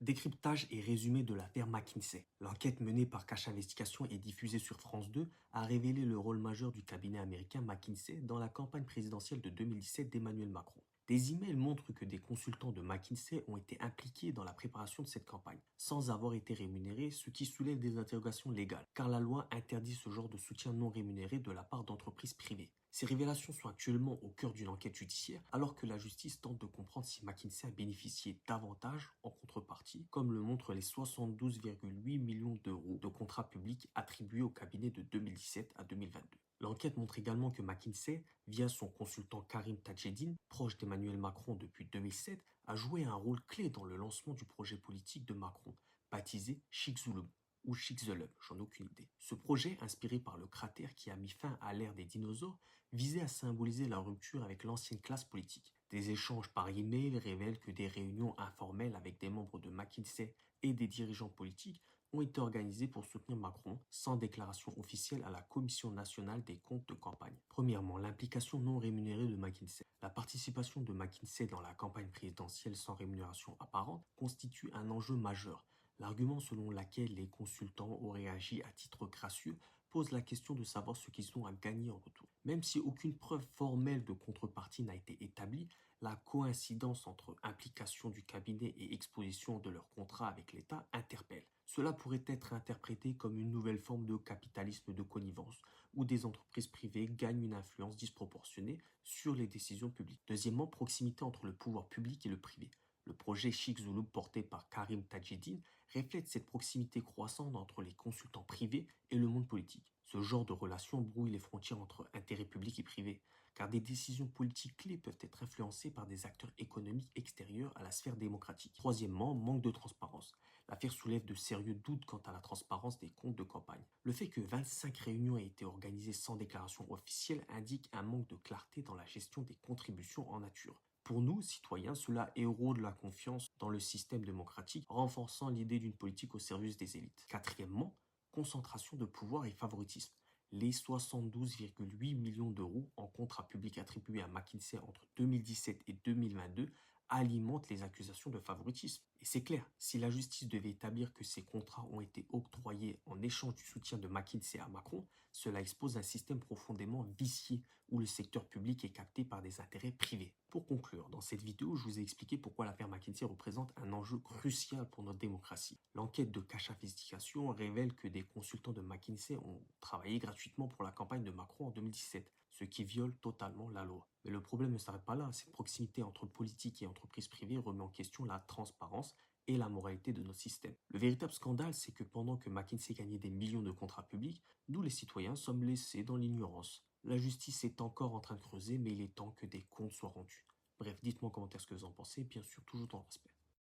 Décryptage et résumé de l'affaire McKinsey. L'enquête menée par Cache Investigation et diffusée sur France 2 a révélé le rôle majeur du cabinet américain McKinsey dans la campagne présidentielle de 2017 d'Emmanuel Macron. Des emails montrent que des consultants de McKinsey ont été impliqués dans la préparation de cette campagne, sans avoir été rémunérés, ce qui soulève des interrogations légales, car la loi interdit ce genre de soutien non rémunéré de la part d'entreprises privées. Ces révélations sont actuellement au cœur d'une enquête judiciaire, alors que la justice tente de comprendre si McKinsey a bénéficié davantage en contrepartie, comme le montrent les 72,8 millions d'euros de contrats publics attribués au cabinet de 2017 à 2022. L'enquête montre également que McKinsey, via son consultant Karim Tadjeddine, proche d'Emmanuel Macron depuis 2007, a joué un rôle clé dans le lancement du projet politique de Macron, baptisé Chicxulub ou Chicxulub, j'en ai aucune idée. Ce projet, inspiré par le cratère qui a mis fin à l'ère des dinosaures, visait à symboliser la rupture avec l'ancienne classe politique. Des échanges par email révèlent que des réunions informelles avec des membres de McKinsey et des dirigeants politiques ont été organisées pour soutenir Macron, sans déclaration officielle à la Commission nationale des comptes de campagne. Premièrement, l'implication non rémunérée de McKinsey. La participation de McKinsey dans la campagne présidentielle sans rémunération apparente constitue un enjeu majeur. L'argument selon lequel les consultants auraient agi à titre gracieux pose la question de savoir ce qu'ils ont à gagner en retour. Même si aucune preuve formelle de contrepartie n'a été établie, la coïncidence entre implication du cabinet et exposition de leur contrat avec l'État interpelle. Cela pourrait être interprété comme une nouvelle forme de capitalisme de connivence, où des entreprises privées gagnent une influence disproportionnée sur les décisions publiques. Deuxièmement, proximité entre le pouvoir public et le privé. Le projet Chicxulub porté par Karim Tadjeddine reflète cette proximité croissante entre les consultants privés et le monde politique. Ce genre de relation brouille les frontières entre intérêt public et privé, car des décisions politiques clés peuvent être influencées par des acteurs économiques extérieurs à la sphère démocratique. Troisièmement, manque de transparence. L'affaire soulève de sérieux doutes quant à la transparence des comptes de campagne. Le fait que 25 réunions aient été organisées sans déclaration officielle indique un manque de clarté dans la gestion des contributions en nature. Pour nous, citoyens, cela érode la confiance dans le système démocratique, renforçant l'idée d'une politique au service des élites. Quatrièmement, concentration de pouvoir et favoritisme. Les 72,8 millions d'euros en contrats publics attribués à McKinsey entre 2017 et 2022 alimentent les accusations de favoritisme. Et c'est clair, si la justice devait établir que ces contrats ont été octroyés en échange du soutien de McKinsey à Macron, cela expose un système profondément vicié où le secteur public est capté par des intérêts privés. Pour conclure, dans cette vidéo, je vous ai expliqué pourquoi l'affaire McKinsey représente un enjeu crucial pour notre démocratie. L'enquête de Cache Investigation révèle que des consultants de McKinsey ont travaillé gratuitement pour la campagne de Macron en 2017, ce qui viole totalement la loi. Mais le problème ne s'arrête pas là. Cette proximité entre politique et entreprises privées remet en question la transparence et la moralité de notre système. Le véritable scandale, c'est que pendant que McKinsey gagnait des millions de contrats publics, nous les citoyens sommes laissés dans l'ignorance. La justice est encore en train de creuser, mais il est temps que des comptes soient rendus. Bref, dites-moi en commentaire ce que vous en pensez, bien sûr toujours dans le respect.